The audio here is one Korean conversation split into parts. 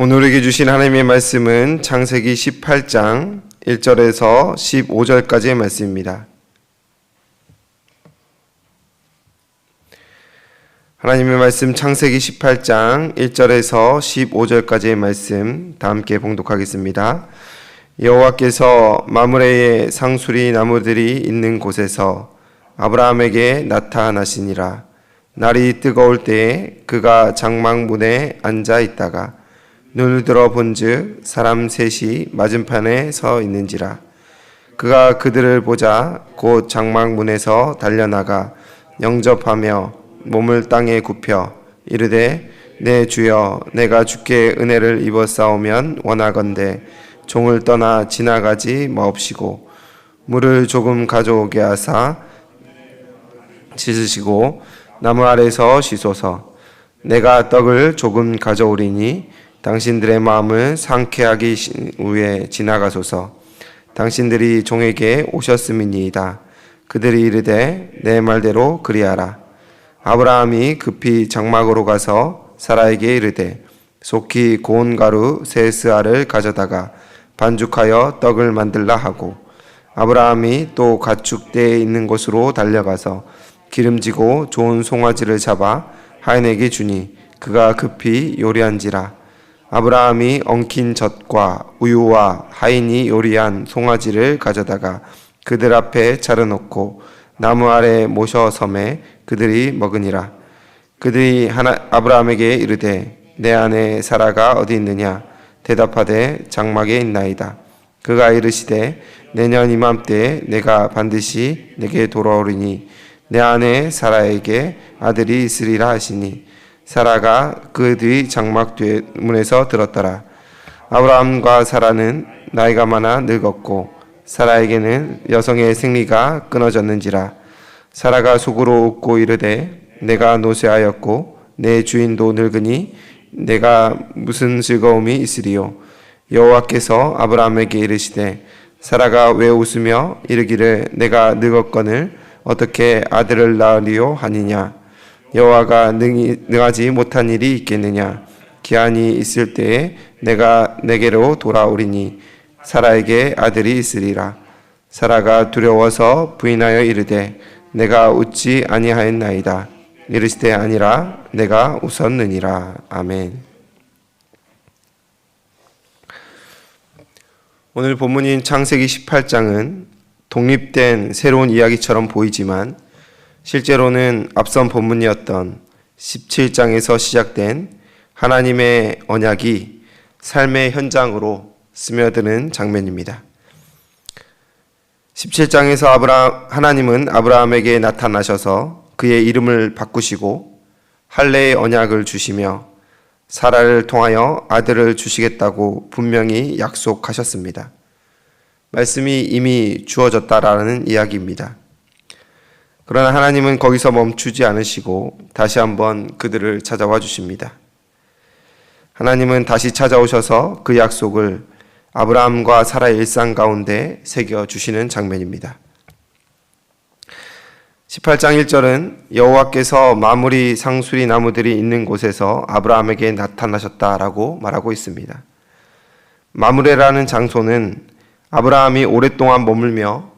오늘 우리에게 주신 하나님의 말씀은 창세기 18장 1절에서 15절까지의 말씀입니다. 하나님의 말씀 창세기 18장 1절에서 15절까지의 말씀 다 함께 봉독하겠습니다. 여호와께서 마므레의 상수리 나무들이 있는 곳에서 아브라함에게 나타나시니라. 날이 뜨거울 때에 그가 장막문에 앉아 있다가 눈을 들어 본즉 사람 셋이 맞은편에 서 있는지라. 그가 그들을 보자 곧 장막문에서 달려나가 영접하며 몸을 땅에 굽혀 이르되 내 주여 내가 주께 은혜를 입었사오면 원하건대 종을 떠나 지나가지 마옵시고 물을 조금 가져오게 하사 씻으시고 나무 아래서 쉬소서. 내가 떡을 조금 가져오리니 당신들의 마음을 상쾌하기 위해 지나가소서. 당신들이 종에게 오셨음이니이다. 그들이 이르되 내 말대로 그리하라. 아브라함이 급히 장막으로 가서 사라에게 이르되 속히 고운 가루 세 스아를 가져다가 반죽하여 떡을 만들라 하고, 아브라함이 또 가축대에 있는 곳으로 달려가서 기름지고 좋은 송아지를 잡아 하인에게 주니 그가 급히 요리한지라. 아브라함이 엉킨 젖과 우유와 하인이 요리한 송아지를 가져다가 그들 앞에 차려놓고 나무 아래 모셔 섬에 그들이 먹으니라. 그들이 아브라함에게 이르되 내 아내 사라가 어디 있느냐? 대답하되 장막에 있나이다. 그가 이르시되 내년 이맘때에 내가 반드시 내게 돌아오리니 내 아내 사라에게 아들이 있으리라 하시니 사라가 그 뒤 장막 뒤 문에서 들었더라. 아브라함과 사라는 나이가 많아 늙었고 사라에게는 여성의 생리가 끊어졌는지라. 사라가 속으로 웃고 이르되 내가 노쇠하였고 내 주인도 늙으니 내가 무슨 즐거움이 있으리요. 여호와께서 아브라함에게 이르시되 사라가 왜 웃으며 이르기를 내가 늙었거늘 어떻게 아들을 낳으리요 하니냐. 여호와가 능하지 못한 일이 있겠느냐. 기한이 있을 때에 내가 내게로 돌아오리니 사라에게 아들이 있으리라. 사라가 두려워서 부인하여 이르되 내가 웃지 아니하였나이다. 이르시되 아니라 내가 웃었느니라. 아멘. 오늘 본문인 창세기 18장은 독립된 새로운 이야기처럼 보이지만 실제로는 앞선 본문이었던 17장에서 시작된 하나님의 언약이 삶의 현장으로 스며드는 장면입니다. 17장에서 하나님은 아브라함에게 나타나셔서 그의 이름을 바꾸시고 할례의 언약을 주시며 사라를 통하여 아들을 주시겠다고 분명히 약속하셨습니다. 말씀이 이미 주어졌다라는 이야기입니다. 그러나 하나님은 거기서 멈추지 않으시고 다시 한번 그들을 찾아와 주십니다. 하나님은 다시 찾아오셔서 그 약속을 아브라함과 사라의 일상 가운데 새겨주시는 장면입니다. 18장 1절은 여호와께서 마므리 상수리 나무들이 있는 곳에서 아브라함에게 나타나셨다라고 말하고 있습니다. 마므레라는 장소는 아브라함이 오랫동안 머물며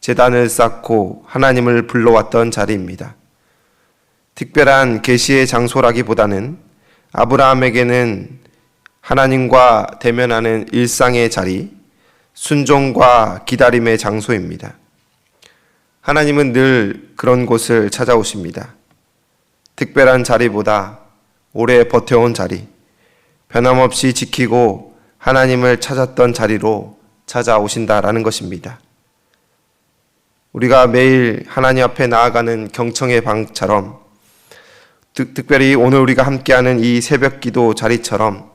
제단을 쌓고 하나님을 불러왔던 자리입니다. 특별한 계시의 장소라기보다는 아브라함에게는 하나님과 대면하는 일상의 자리, 순종과 기다림의 장소입니다. 하나님은 늘 그런 곳을 찾아오십니다. 특별한 자리보다 오래 버텨온 자리, 변함없이 지키고 하나님을 찾았던 자리로 찾아오신다라는 것입니다. 우리가 매일 하나님 앞에 나아가는 경청의 방처럼, 특별히 오늘 우리가 함께하는 이 새벽 기도 자리처럼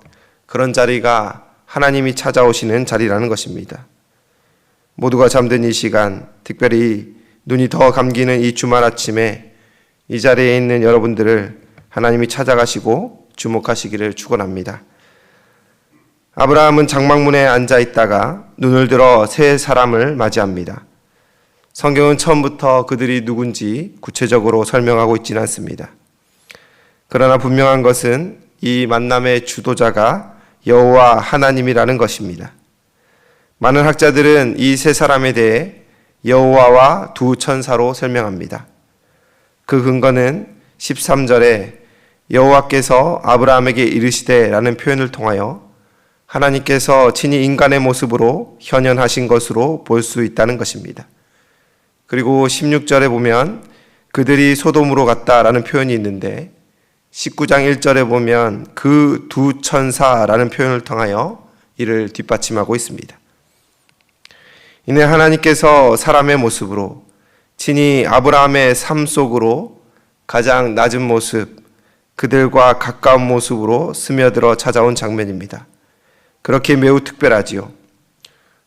그런 자리가 하나님이 찾아오시는 자리라는 것입니다. 모두가 잠든 이 시간, 특별히 눈이 더 감기는 이 주말 아침에 이 자리에 있는 여러분들을 하나님이 찾아가시고 주목하시기를 축원합니다. 아브라함은 장막문에 앉아 있다가 눈을 들어 세 사람을 맞이합니다. 성경은 처음부터 그들이 누군지 구체적으로 설명하고 있지는 않습니다. 그러나 분명한 것은 이 만남의 주도자가 여호와 하나님이라는 것입니다. 많은 학자들은 이 세 사람에 대해 여호와와 두 천사로 설명합니다. 그 근거는 13절에 여호와께서 아브라함에게 이르시되라는 표현을 통하여 하나님께서 친히 인간의 모습으로 현현하신 것으로 볼 수 있다는 것입니다. 그리고 16절에 보면 그들이 소돔으로 갔다라는 표현이 있는데 19장 1절에 보면 그 두 천사라는 표현을 통하여 이를 뒷받침하고 있습니다. 이내 하나님께서 사람의 모습으로 친히 아브라함의 삶 속으로 가장 낮은 모습, 그들과 가까운 모습으로 스며들어 찾아온 장면입니다. 그렇게 매우 특별하지요.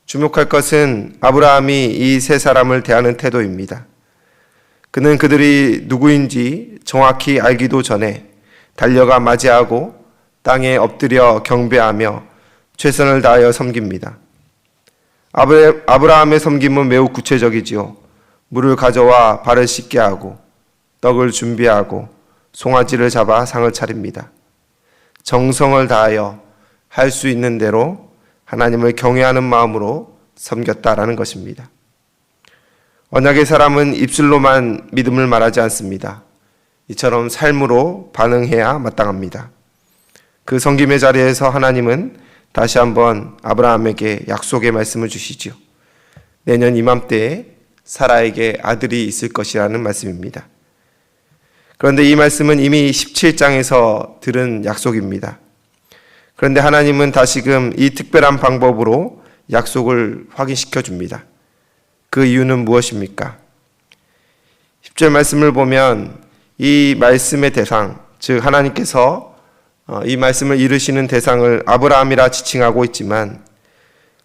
주목할 것은 아브라함이 이 세 사람을 대하는 태도입니다. 그는 그들이 누구인지 정확히 알기도 전에 달려가 맞이하고 땅에 엎드려 경배하며 최선을 다하여 섬깁니다. 아브라함의 섬김은 매우 구체적이지요. 물을 가져와 발을 씻게 하고 떡을 준비하고 송아지를 잡아 상을 차립니다. 정성을 다하여 할 수 있는 대로 하나님을 경외하는 마음으로 섬겼다라는 것입니다. 언약의 사람은 입술로만 믿음을 말하지 않습니다. 이처럼 삶으로 반응해야 마땅합니다. 그 섬김의 자리에서 하나님은 다시 한번 아브라함에게 약속의 말씀을 주시죠. 내년 이맘때에 사라에게 아들이 있을 것이라는 말씀입니다. 그런데 이 말씀은 이미 17장에서 들은 약속입니다. 그런데 하나님은 다시금 이 특별한 방법으로 약속을 확인시켜 줍니다. 그 이유는 무엇입니까? 10절 말씀을 보면 이 말씀의 대상, 즉 하나님께서 이 말씀을 이루시는 대상을 아브라함이라 지칭하고 있지만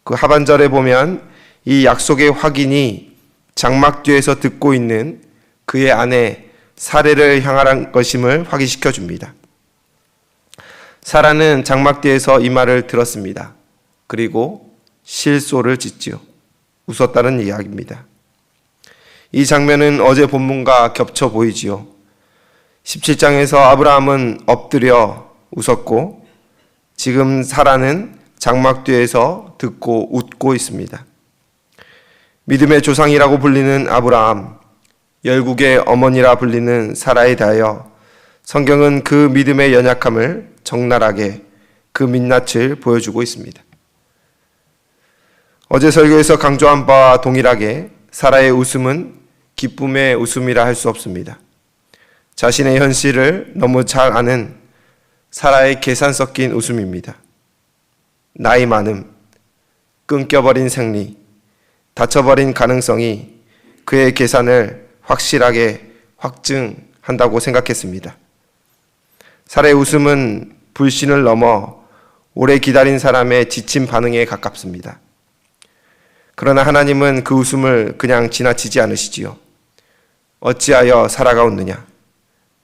그 하반절에 보면 이 약속의 확인이 장막 뒤에서 듣고 있는 그의 아내 사례를 향한 것임을 확인시켜 줍니다. 사라는 장막 뒤에서 이 말을 들었습니다. 그리고 실소를 짓지요. 웃었다는 이야기입니다. 이 장면은 어제 본문과 겹쳐 보이지요. 17장에서 아브라함은 엎드려 웃었고 지금 사라는 장막 뒤에서 듣고 웃고 있습니다. 믿음의 조상이라고 불리는 아브라함, 열국의 어머니라 불리는 사라에 대하여 성경은 그 믿음의 연약함을 적나라하게 그 민낯을 보여주고 있습니다. 어제 설교에서 강조한 바와 동일하게 사라의 웃음은 기쁨의 웃음이라 할 수 없습니다. 자신의 현실을 너무 잘 아는 사라의 계산 섞인 웃음입니다. 나이 많음, 끊겨버린 생리, 닫혀버린 가능성이 그의 계산을 확실하게 확증한다고 생각했습니다. 사라의 웃음은 불신을 넘어 오래 기다린 사람의 지친 반응에 가깝습니다. 그러나 하나님은 그 웃음을 그냥 지나치지 않으시지요. 어찌하여 사라가 웃느냐?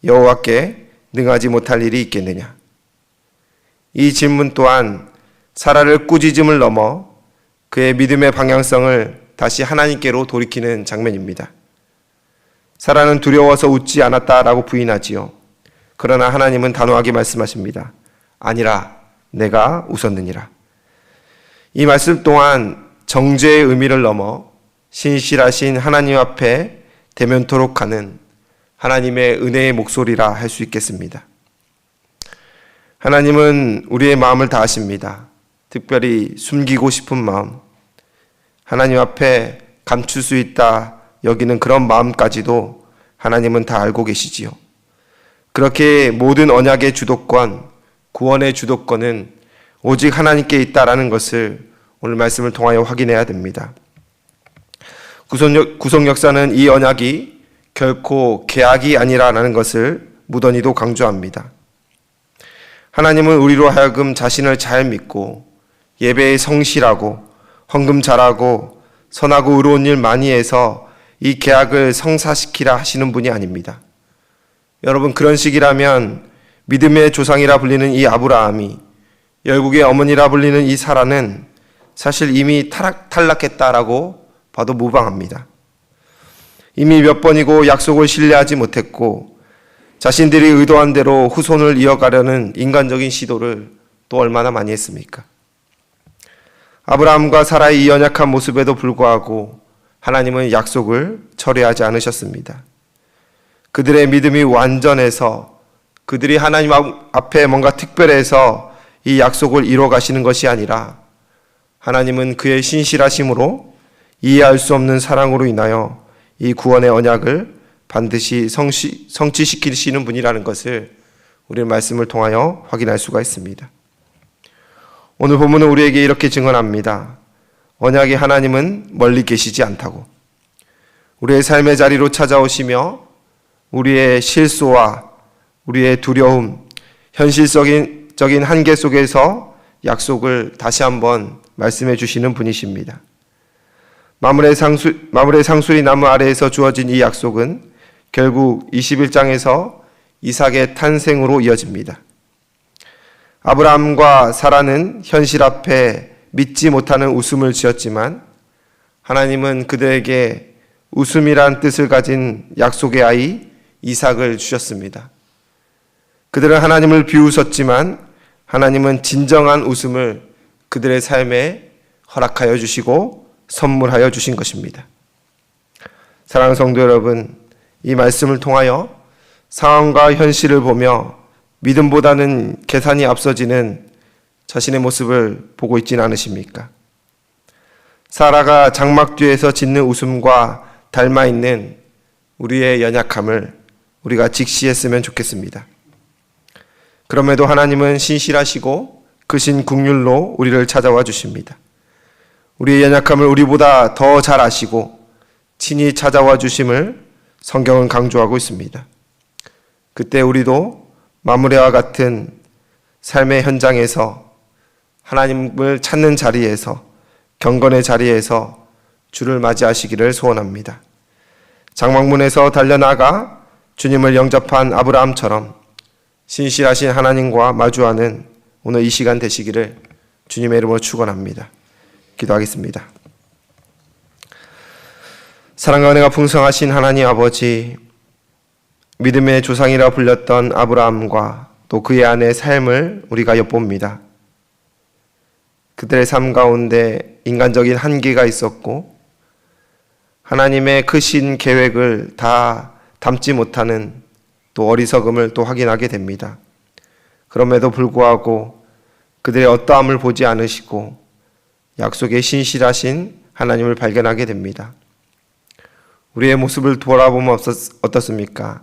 여호와께 능하지 못할 일이 있겠느냐? 이 질문 또한 사라를 꾸짖음을 넘어 그의 믿음의 방향성을 다시 하나님께로 돌이키는 장면입니다. 사라는 두려워서 웃지 않았다라고 부인하지요. 그러나 하나님은 단호하게 말씀하십니다. 아니라 내가 웃었느니라. 이 말씀 또한 정죄의 의미를 넘어 신실하신 하나님 앞에 대면토록 하는 하나님의 은혜의 목소리라 할 수 있겠습니다. 하나님은 우리의 마음을 다 아십니다. 특별히 숨기고 싶은 마음, 하나님 앞에 감출 수 있다 여기는 그런 마음까지도 하나님은 다 알고 계시지요. 그렇게 모든 언약의 주도권, 구원의 주도권은 오직 하나님께 있다라는 것을 오늘 말씀을 통하여 확인해야 됩니다. 구속 역사는 이 언약이 결코 계약이 아니라는 것을 무던히도 강조합니다. 하나님은 우리로 하여금 자신을 잘 믿고 예배에 성실하고 헌금 잘하고 선하고 의로운 일 많이 해서 이 계약을 성사시키라 하시는 분이 아닙니다. 여러분, 그런 식이라면 믿음의 조상이라 불리는 이 아브라함이, 열국의 어머니라 불리는 이 사라는 사실 이미 탈락했다라고 봐도 무방합니다. 이미 몇 번이고 약속을 신뢰하지 못했고 자신들이 의도한 대로 후손을 이어가려는 인간적인 시도를 또 얼마나 많이 했습니까? 아브라함과 사라의 이 연약한 모습에도 불구하고 하나님은 약속을 철회하지 않으셨습니다. 그들의 믿음이 완전해서 그들이 하나님 앞에 뭔가 특별해서 이 약속을 이뤄 가시는 것이 아니라 하나님은 그의 신실하심으로 이해할 수 없는 사랑으로 인하여 이 구원의 언약을 반드시 성취시키시는 분이라는 것을 우리 말씀을 통하여 확인할 수가 있습니다. 오늘 본문은 우리에게 이렇게 증언합니다. 언약의 하나님은 멀리 계시지 않다고. 우리의 삶의 자리로 찾아오시며 우리의 실수와 우리의 두려움, 현실적인 한계 속에서 약속을 다시 한번 말씀해 주시는 분이십니다. 마물의 상수리 나무 아래에서 주어진 이 약속은 결국 21장에서 이삭의 탄생으로 이어집니다. 아브라함과 사라는 현실 앞에 믿지 못하는 웃음을 지었지만 하나님은 그들에게 웃음이란 뜻을 가진 약속의 아이 이삭을 주셨습니다. 그들은 하나님을 비웃었지만 하나님은 진정한 웃음을 그들의 삶에 허락하여 주시고 선물하여 주신 것입니다. 사랑하는 성도 여러분, 이 말씀을 통하여 상황과 현실을 보며 믿음보다는 계산이 앞서지는 자신의 모습을 보고 있지는 않으십니까? 사라가 장막 뒤에서 짓는 웃음과 닮아 있는 우리의 연약함을 우리가 직시했으면 좋겠습니다. 그럼에도 하나님은 신실하시고 크신 긍휼로 우리를 찾아와 주십니다. 우리의 연약함을 우리보다 더 잘 아시고 친히 찾아와 주심을 성경은 강조하고 있습니다. 그때 우리도 마므레와 같은 삶의 현장에서 하나님을 찾는 자리에서 경건의 자리에서 주를 맞이하시기를 소원합니다. 장막문에서 달려나가 주님을 영접한 아브라함처럼 신실하신 하나님과 마주하는 오늘 이 시간 되시기를 주님의 이름으로 축원합니다. 기도하겠습니다. 사랑과 은혜가 풍성하신 하나님 아버지, 믿음의 조상이라 불렸던 아브라함과 또 그의 아내의 삶을 우리가 엿봅니다. 그들의 삶 가운데 인간적인 한계가 있었고 하나님의 크신 계획을 다 담지 못하는 또 어리석음을 또 확인하게 됩니다. 그럼에도 불구하고 그들의 어떠함을 보지 않으시고 약속에 신실하신 하나님을 발견하게 됩니다. 우리의 모습을 돌아보면 어떻습니까?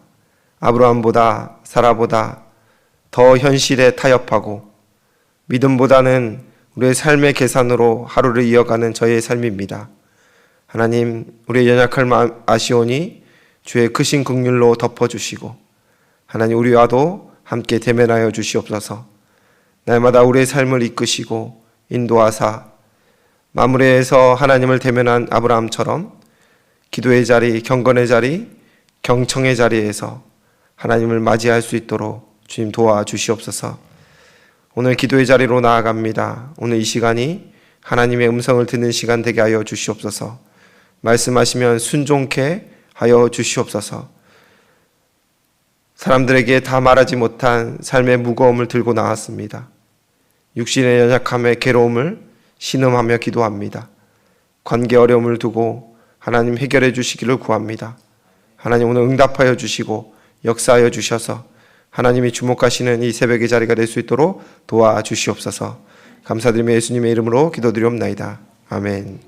아브라함보다 사라보다 더 현실에 타협하고 믿음보다는 우리의 삶의 계산으로 하루를 이어가는 저희의 삶입니다. 하나님, 우리의 연약함을 아시오니 주의 크신 긍휼로 덮어주시고 하나님 우리와도 함께 대면하여 주시옵소서. 날마다 우리의 삶을 이끄시고 인도하사 마므레에서 하나님을 대면한 아브라함처럼 기도의 자리, 경건의 자리, 경청의 자리에서 하나님을 맞이할 수 있도록 주님 도와주시옵소서. 오늘 기도의 자리로 나아갑니다. 오늘 이 시간이 하나님의 음성을 듣는 시간 되게 하여 주시옵소서. 말씀하시면 순종케 하여 주시옵소서. 사람들에게 다 말하지 못한 삶의 무거움을 들고 나왔습니다. 육신의 연약함에 괴로움을 신음하며 기도합니다. 관계 어려움을 두고 하나님 해결해 주시기를 구합니다. 하나님 오늘 응답하여 주시고 역사하여 주셔서 하나님이 주목하시는 이 새벽의 자리가 될 수 있도록 도와주시옵소서. 감사드리며 예수님의 이름으로 기도드리옵나이다. 아멘.